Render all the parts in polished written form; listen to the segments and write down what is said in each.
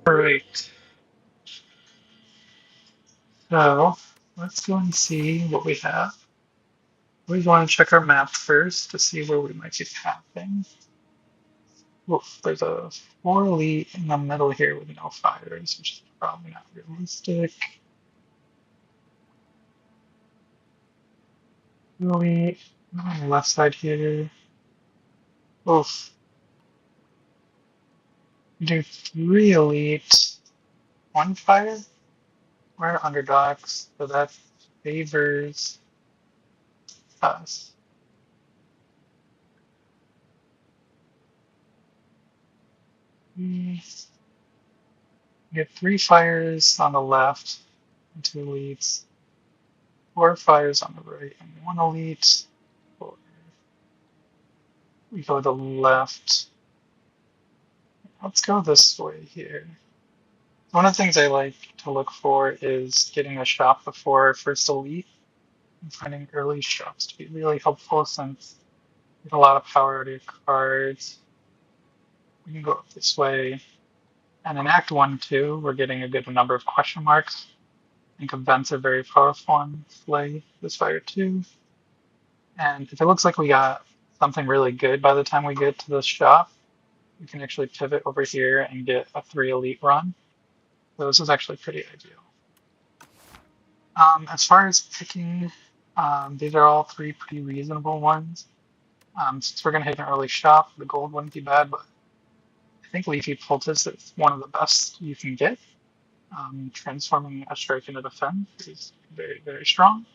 Alright, so let's go and see what we have. We want to check our map first to see where we might be pathing. Oof, there's a 4 elite in the middle here with no fires, which is probably not realistic. 2 elite on the left side here. Oof. We do 3 elite, 1 fire. We're underdogs, so that favors us. We get 3 fires on the left and 2 elites, 4 fires on the right and 1 elite. We go to the left. Let's go this way here. One of the things I like to look for is getting a shop before first elite and finding early shops to be really helpful since you get a lot of power out of your cards. We can go up this way. And in Act 1, too, we're getting a good number of question marks. I think events are very powerful in Slay this fire, too. And if it looks like we got something really good by the time we get to the shop, we can actually pivot over here and get a 3 elite run. So this is actually pretty ideal. As far as picking, these are all 3 pretty reasonable ones. Since we're going to hit an early shop, the gold wouldn't be bad, but I think Leafy Poultice is one of the best you can get. Transforming a strike into defense is very, very strong.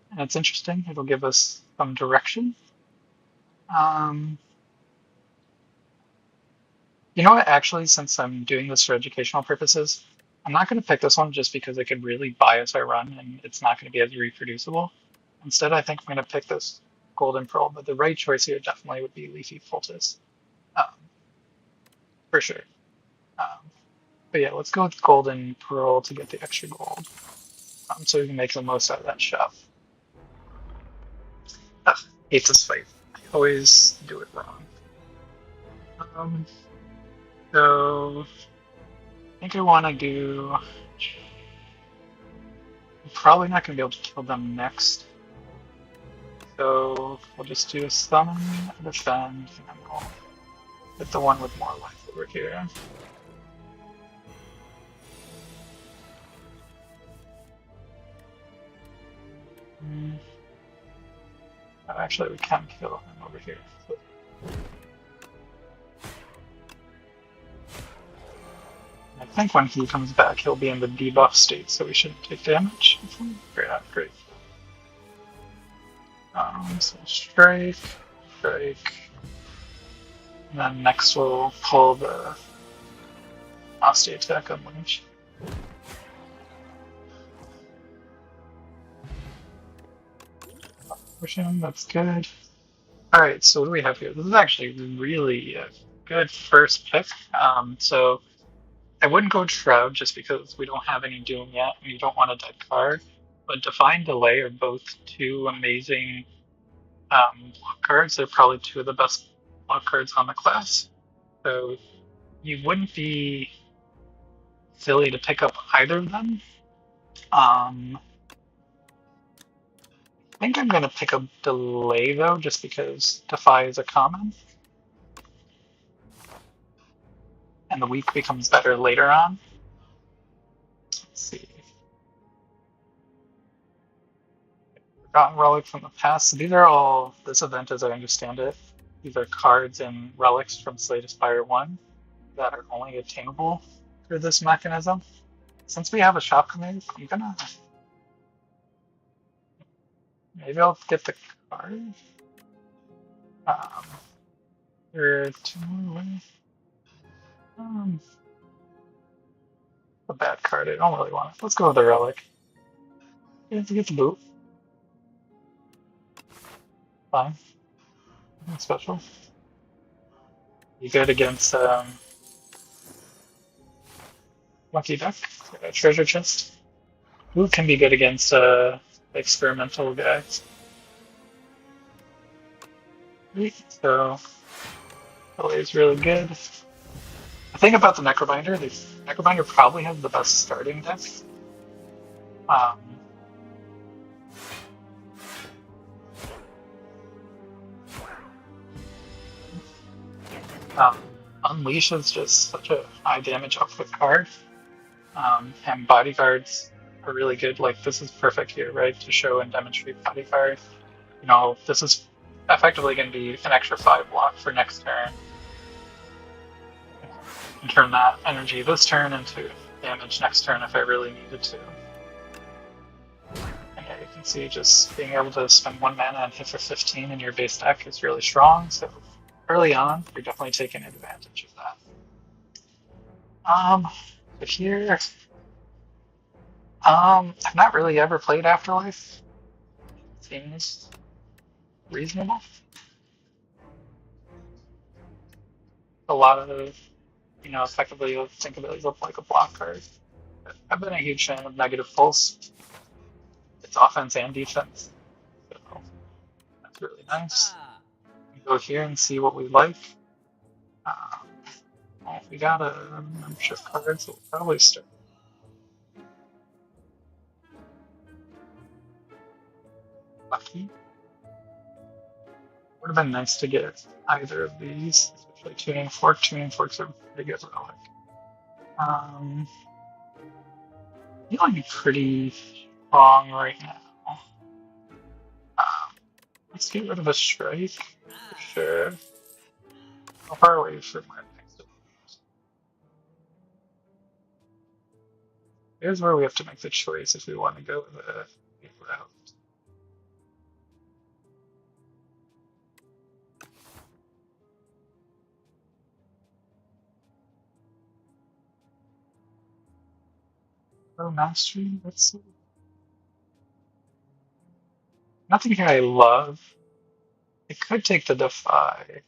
And it's interesting. It'll give us some direction. You know what, actually, since I'm doing this for educational purposes, I'm not going to pick this one just because it could really bias our run and it's not going to be as reproducible. Instead, I think I'm going to pick this Golden Pearl, but the right choice here definitely would be Leafy Poultice. For sure. But yeah, let's go with Golden Pearl to get the extra gold. So we can make the most out of that shop. Ugh, hate this fight. I always do it wrong. So I think I want to do. I'm probably not going to be able to kill them next. So we'll just do a summon, a defend, and then we'll hit the one with more life over here. Actually, we can kill him over here. So. I think when he comes back, he'll be in the debuff state, so we shouldn't take damage. Yeah, great. So strike, strike. And then next we'll pull the nasty attack on Lynch. Push him, that's good. Alright, so what do we have here? This is actually really a good first pick. So I wouldn't go Shroud just because we don't have any Doom yet and you don't want a dead card. But Define Delay are both 2 amazing block cards. They're probably 2 of the best block cards on the class. So you wouldn't be silly to pick up either of them. I think I'm going to pick up Delay, though, just because Defy is a common. And the weak becomes better later on. Let's see. Forgotten Relic from the past. So these are all, this event as I understand it, these are cards and relics from Slay to Spire 1 that are only attainable through this mechanism. Since we have a shop coming, I'm gonna... Maybe I'll get the card. There are 2 more ways. A bad card. I don't really want it. Let's go with the relic. You have to get the boot. Fine. Nothing special. You good against Lucky Duck? Treasure chest. Who can be good against experimental guys? So Delay is really good. The thing about the Necrobinder, the Necrobinder probably has the best starting deck. Um, Unleash is just such a high damage output card. And bodyguards are really good. Like, this is perfect here, right? To show and demonstrate bodyguard. You know, this is effectively going to be an extra 5 block for next turn. And turn that energy this turn into damage next turn if I really needed to. And yeah, you can see just being able to spend 1 mana and hit for 15 in your base deck is really strong. So early on, you're definitely taking advantage of that. But here, I've not really ever played Afterlife. Seems reasonable. A lot of, you know, effectively you'll think of it as like a block card. But I've been a huge fan of Negative Pulse. It's offense and defense. So that's really nice. We go here and see what we like. Well, we got a membership card, so we'll probably start. Lucky. Would have been nice to get either of these, especially Tuning Fork. Tuning Forks are pretty good relic. Feeling pretty strong right now. Let's get rid of a strike for sure. How far away from our next opponent? Here's where we have to make the choice if we want to go the big route. Oh, mastery. Let's see. Nothing here I love. I could take the Defy.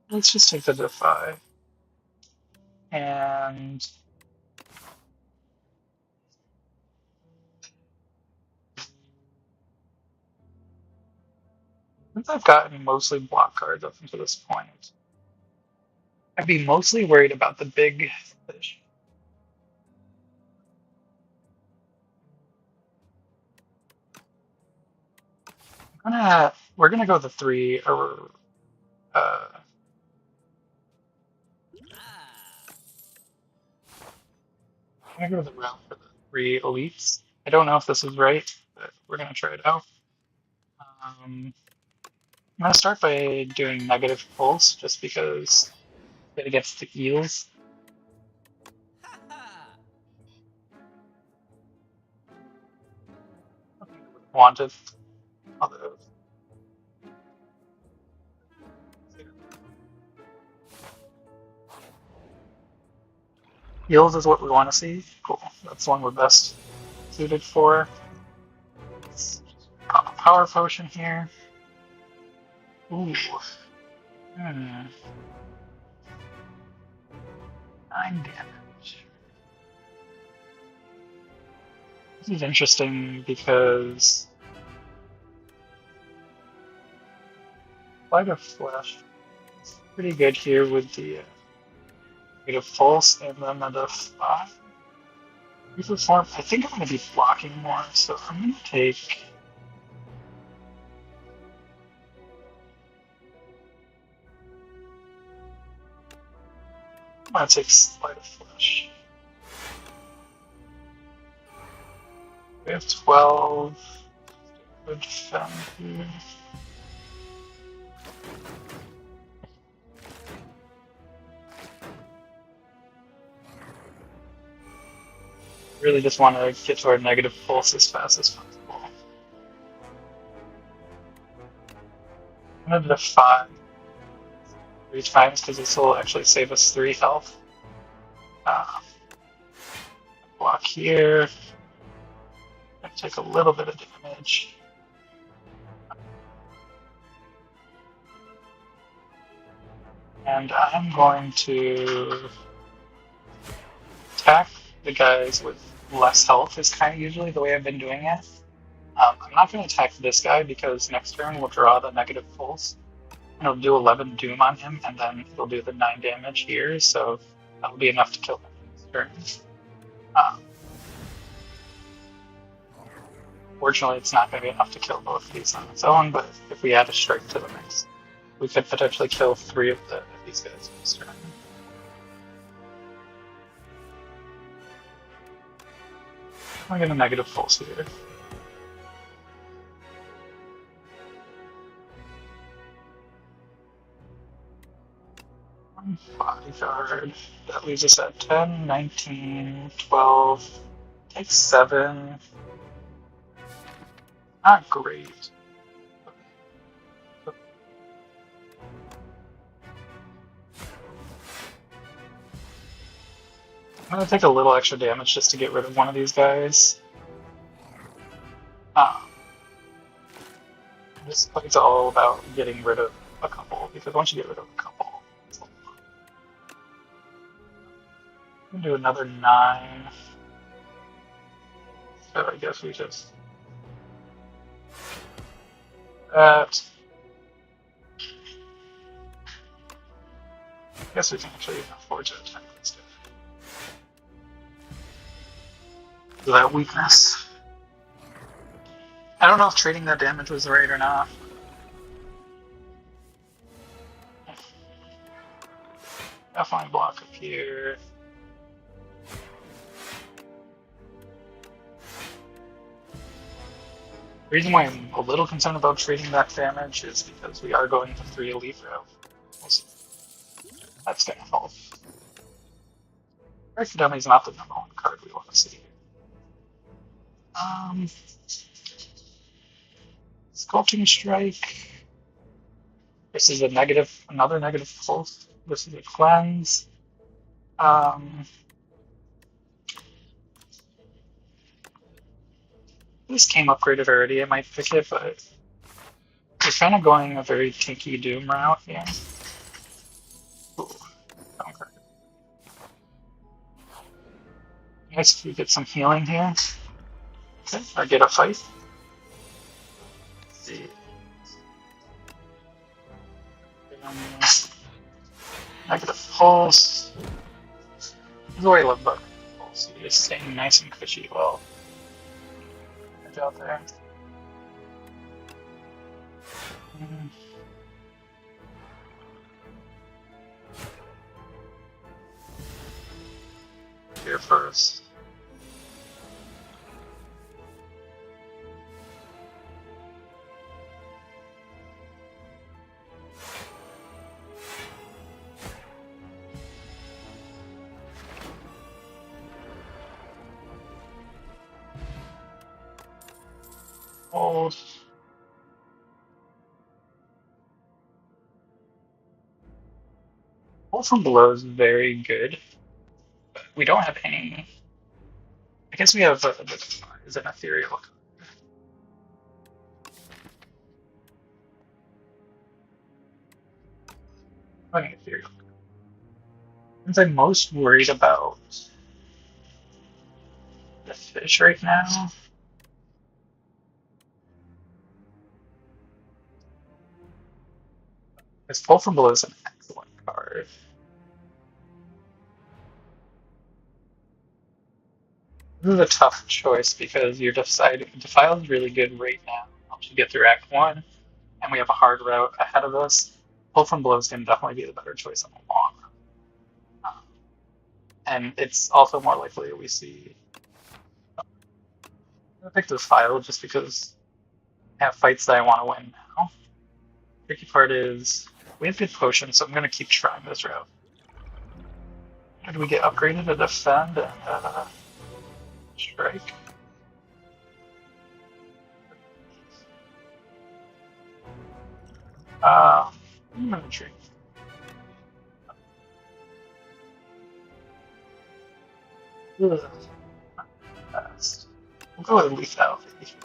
Let's just take the Defy. And since I've gotten mostly block cards up until this point, I'd be mostly worried about the big fish. We're gonna go the 3 or I'm gonna go the route for the 3 elites. I don't know if this is right, but we're gonna try it out. I'm gonna start by doing Negative Pulse just because it against the eels. Wanted. Although eels is what we want to see. Cool. That's the one we're best suited for. Let's pop a power potion here. Ooh. 9 damage. This is interesting because Light of Flesh is pretty good here with the Negative Pulse and then the Defy. Reform. I think I'm going to be blocking more, so I'm going to take. I'm going to take Light of Flesh. We have 12. Good defend here. Really just want to get to our Negative Pulse as fast as possible. I'm going to Defy 3 times because this will actually save us 3 health. Block here. I take a little bit of damage. And I'm going to attack the guys with less health is kind of usually the way I've been doing it. I'm not going to attack this guy because next turn we'll draw the negative pulse. And it'll do 11 doom on him, and then it'll do the 9 damage here, so that'll be enough to kill him this turn. Fortunately, it's not going to be enough to kill both of these on its own, but if we add a strike to the mix, we could potentially kill 3 of these guys this turn. I'm going to negative pulse here. Bodyguard. That leaves us at 10, 19, 12. Take 7. Not great. I'm going to take a little extra damage just to get rid of one of these guys. This fight's all about getting rid of a couple, because once you get rid of a couple, it's a lot. I'm going to do another 9. So I guess we just... That. I guess we can actually afford to attack this guy. That weakness. I don't know if trading that damage was right or not. Definitely block up here. The reason why I'm a little concerned about trading that damage is because we are going to 3 elite route. That's gonna help. Strike Dummy is not the #1 card we want to see. Sculpting Strike. This is another negative pulse. This is a cleanse. This came upgraded already. I might pick it, but we're kind of going a very Tinky Doom route here. Ooh, okay. Nice if we get some healing here. Okay, or get a fight. Let's see. Negative pulse. This is what I love about pulse. You're just staying nice and cushy. Well, good job there. Here first. Hold. Hold from below is very good, but we don't have any. I guess we have is an ethereal. An ethereal. Since I'm most worried about the fish right now. This Pull from Below is an excellent card. This is a tough choice because you're deciding Defile is really good right now. Helps you get through Act 1, and we have a hard route ahead of us. Pull from Below is going to definitely be the better choice in the long run. And it's also more likely we see. I'm going to pick Defile just because I have fights that I want to win now. Tricky part is we have good potions, so I'm going to keep trying this route. How do we get upgraded to defend and strike? I'm going to drink. Fast. We'll go with lethality here.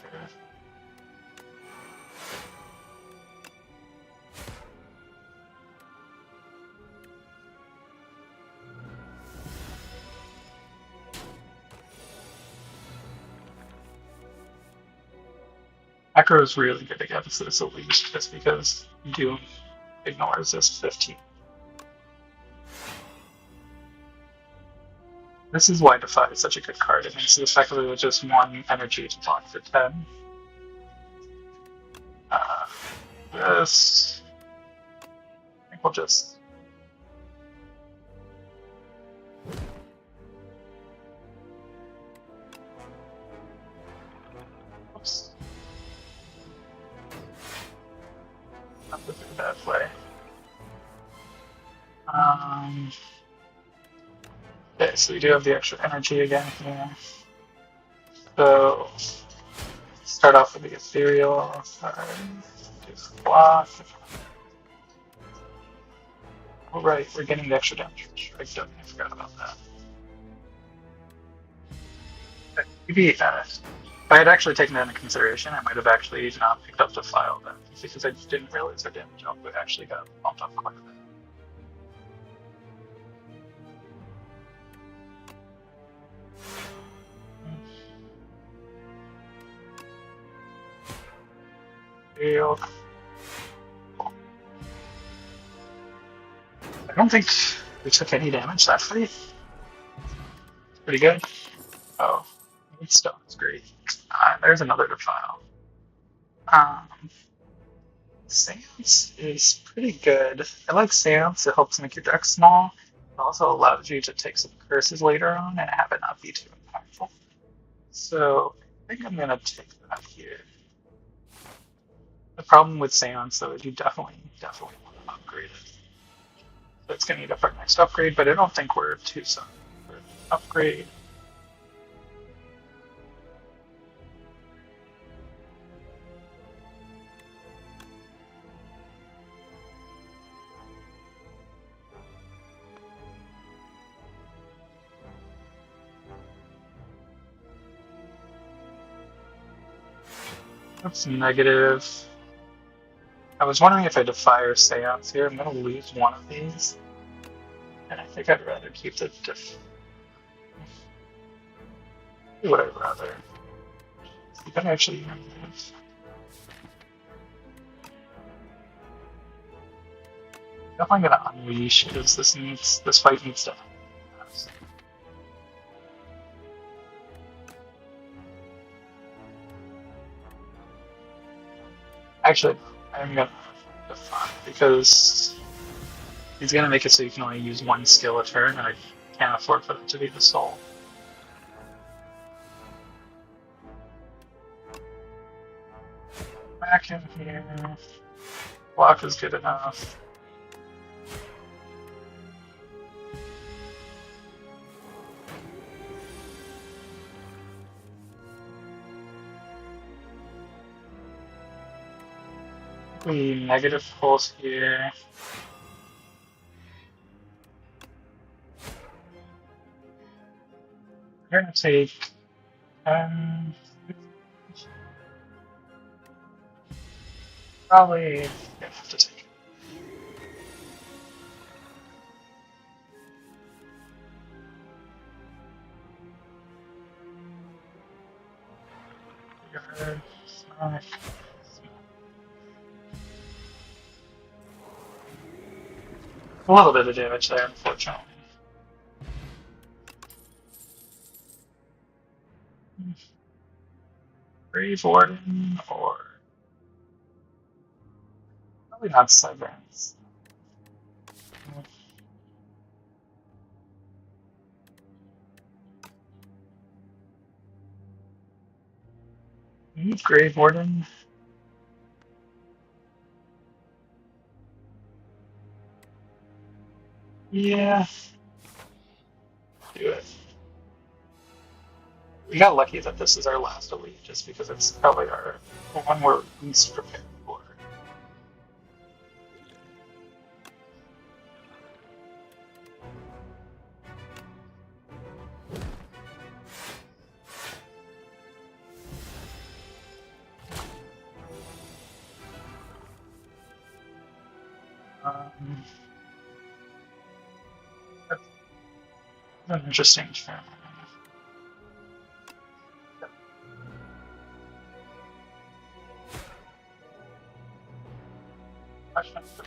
Necro is really good against this, at least, just because Doom ignores this 15. This is why Defy is such a good card. It means effectively with just one energy to block for 10. This. I think we'll just. Oops. Not a bad play. Okay, so we do have the extra energy again here. So start off with the ethereal. Just block. Oh right, we're getting the extra damage from Strike Dome. I forgot about that. Maybe if I had actually taken that into consideration, I might have actually not picked up the file then, because I didn't realize our damage output actually got bumped up quite a bit. I don't think we took any damage that fight. Pretty good. Oh, stone is great. There's another Defile. Seance is pretty good. I like Seance. It helps make your deck small. It also allows you to take some curses later on and have it not be too impactful. So I think I'm going to take that here. The problem with Seance, though, is you definitely want to upgrade it. So it's going to eat up our next upgrade, but I don't think we're too sorry for upgrade. That's negative. I was wondering if I Defy or Seance here. I'm going to lose one of these. And I think I'd rather keep the do what I'd rather. You can actually move. Definitely going to unleash because this fight needs to. Actually, I'm gonna Defy because he's gonna make it so you can only use one skill a turn, and I can't afford for that to be the soul. Back in here. Block is good enough. We negative pulse here. We're gonna take probably have to take it. A little bit of damage there, unfortunately. Grave Warden or probably not Severance. Grave Warden. Yeah. Do it. We got lucky that this is our last elite, just because it's probably the one we're least prepared for. That's an interesting term. punishment for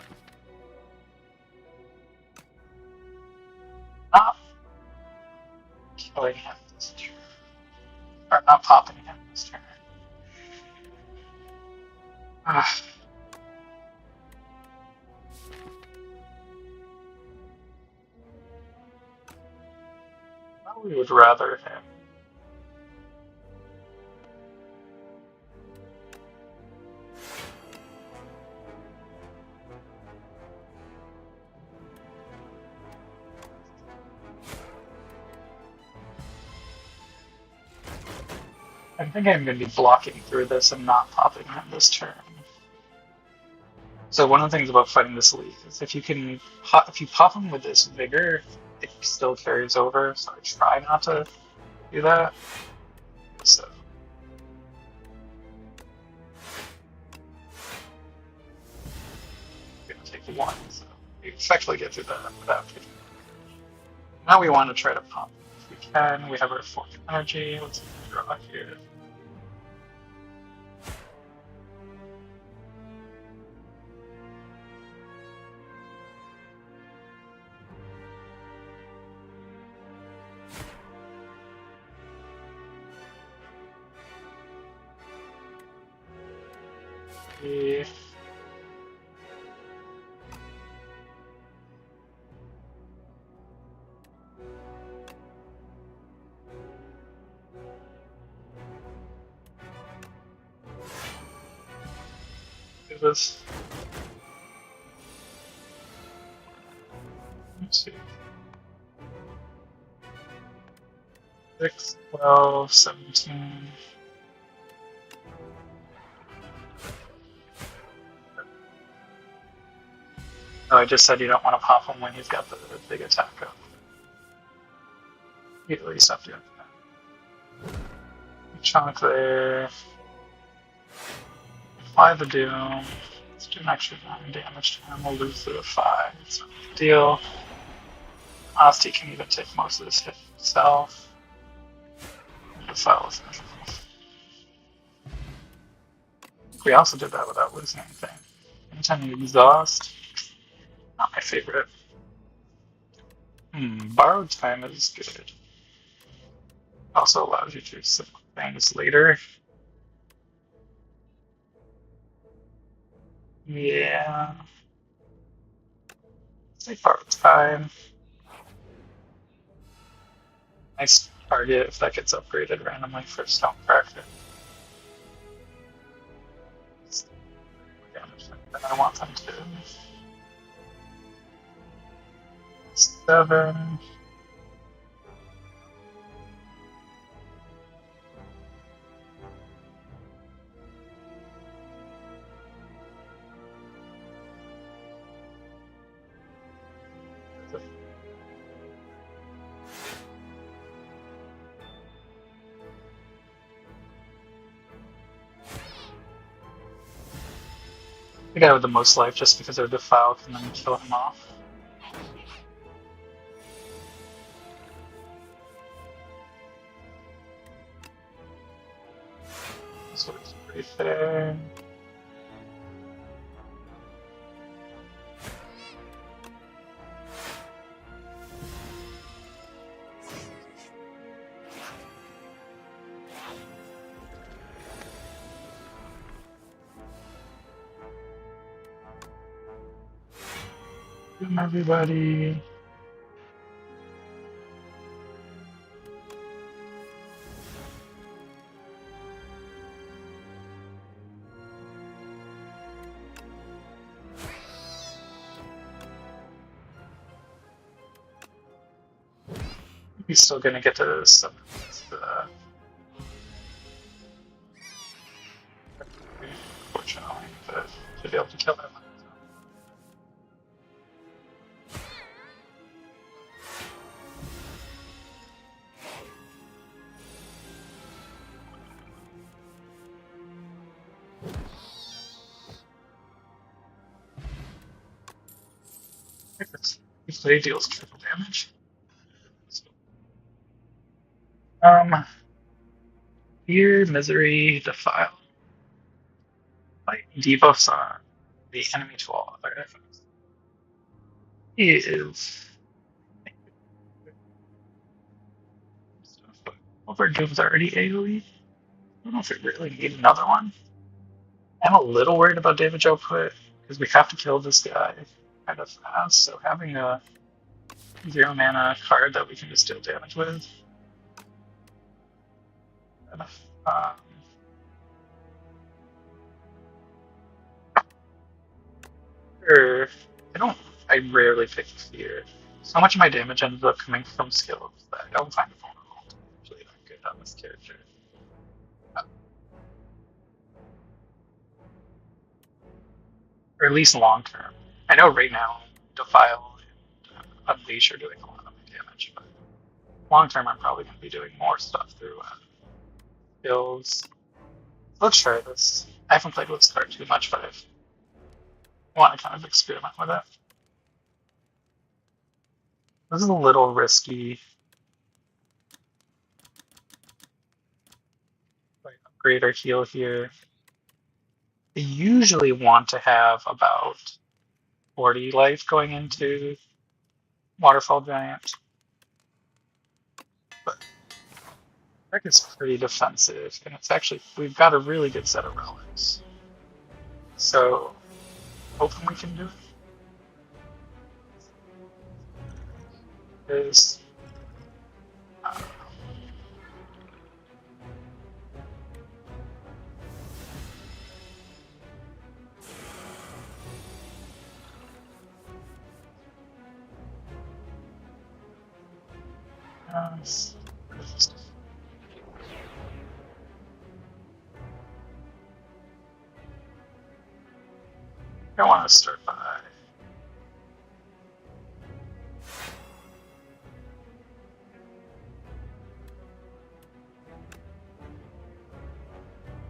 not killing him this turn. Or not popping him this turn. Well, we would rather him. I think I'm going to be blocking through this and not popping him this turn. So one of the things about fighting this leaf is if you pop him with this vigor, it still carries over. So I try not to do that. So I'm going to take the 1. So we effectively get through that without taking. Now we want to try to pop if we can. We have our 4th energy. Let's draw here. Yeah. Do this. Let's see. 6, 12, 17. Oh, I just said you don't want to pop him when he's got the big attack up. You at least have to do that. Chunk there. Apply the Doom. Let's do an extra 9 damage to him. We'll lose to a 5. It's not a big deal. Asti can even take most of this hit himself. The file is miserable. We also did that without losing anything. Anytime you exhaust, not my favorite. Borrowed time is good. Also allows you to do some things later. Yeah. Say borrowed time. Nice target if that gets upgraded randomly for Stone Cracker. Damage like that I want them to. 7. The guy with the most life, just because they're defiled, can then kill him off. So it's pretty fair. Everybody. He's still gonna get to some unfortunately, but to be able to kill him. He deals triple damage. Fear, Misery, Defile. Like debuffs on the enemy to all other enemies. He is. Over Doom's already AoE. I don't know if we really need another one. I'm a little worried about David's output because we have to kill this guy kind of fast. So having a 0 mana card that we can just deal damage with. Um, sure. I rarely pick fear. So much of my damage ends up coming from skills that I don't find vulnerable. I'm actually not good on this character. Or at least long term. I know right now Defile and Unleash are doing a lot of my damage, but long term I'm probably going to be doing more stuff through skills. Let's try this. I haven't played with this card too much, but I want to kind of experiment with it. This is a little risky. Like upgrade or heal here. I usually want to have about 40 life going into Waterfall Giant. But deck is pretty defensive, and it's actually, we've got a really good set of relics. So, hoping we can do it. Is I want to start by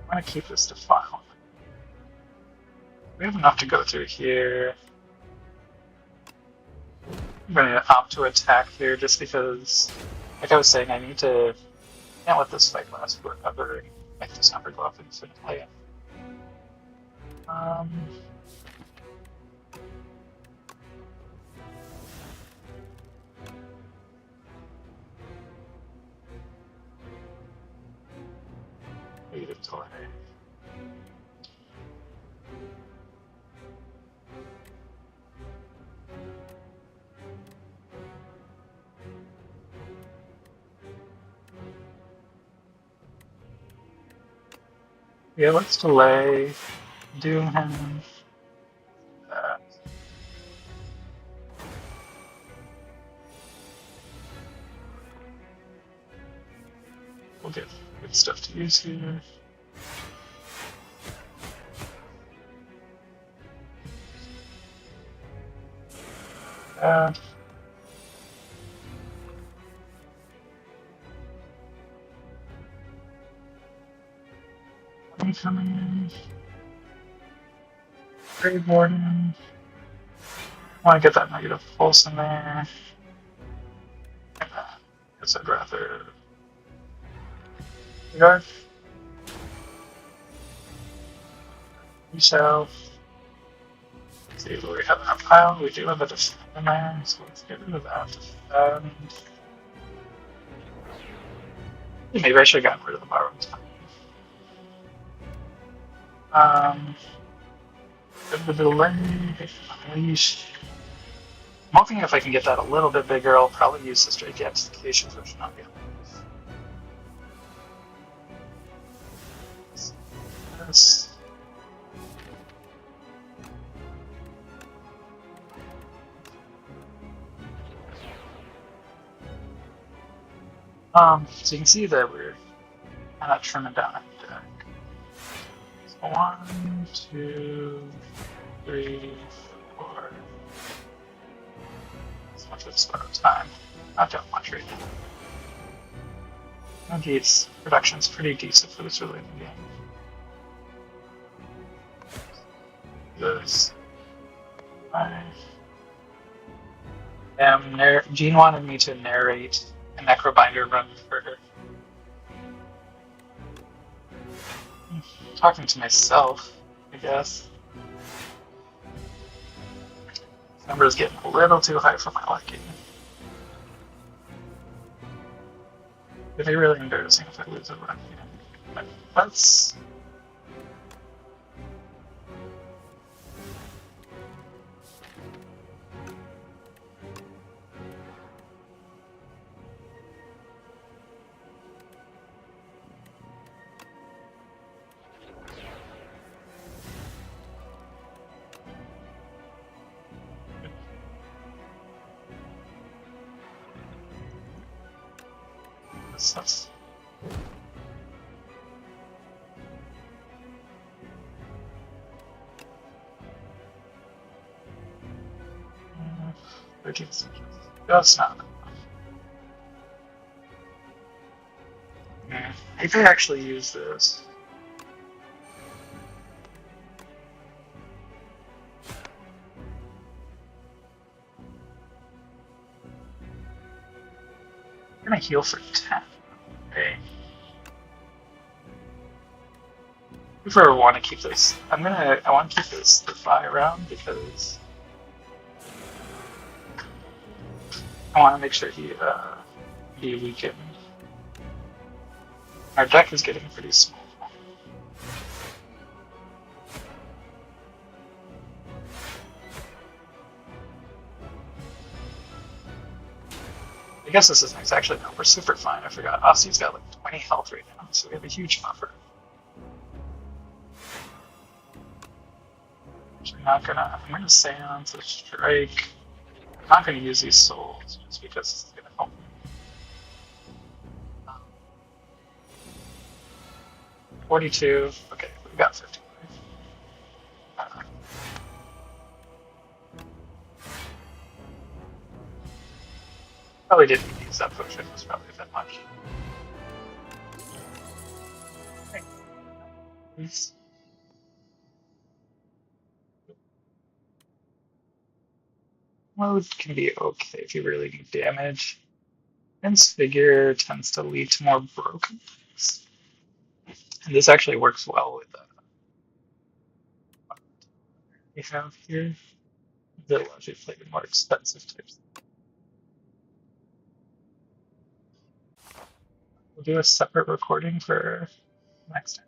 I want to keep this Defile. We have enough to go through here. I'm going to opt to attack here just because, like I was saying, I can't let this fight last forever and make this number go up infinitely. Leave it delay. Yeah, let's delay. Doom him. We'll get good stuff to use here. Coming in. Grave Warden. Want to get that negative pulse in there. Guess I'd rather. Guard. We shall. See what we have in our pile. We do have a defend in there, so let's get rid of that. Maybe I should have gotten rid of the borrowed time. The delay, unleash. I'm hoping if I can get that a little bit bigger, I'll probably use the straight amplification, which should not be this. So you can see that we're kind of trimming down our deck. So 1, 2, 3, 4. As much as spare time. Not doing much right now. Gate's production's pretty decent for this early in the game. This. Jean wanted me to narrate a Necrobinder run for her. Talking to myself, I guess. Number's getting a little too high for my liking. It'd be really embarrassing if I lose a run. But let's. That's that's not enough. I could actually use this. I'm gonna heal for 10. Okay. If I want to keep this, I want to keep this the buy round because I want to make sure he weakened. Our deck is getting pretty small. I guess this is nice. Actually, no, we're super fine. I forgot. Osty's got like 20 health right now, so we have a huge buffer. I'm gonna Seance a Strike. I'm not gonna use these souls just because it's gonna help me. 42. Okay, we got 50. Probably didn't use that potion. It was probably a bit much. Nice. Mode can be okay if you really need damage. Transfigure tends to lead to more broken things. And this actually works well with what we have here. That allows you to play the more expensive types. We'll do a separate recording for next time.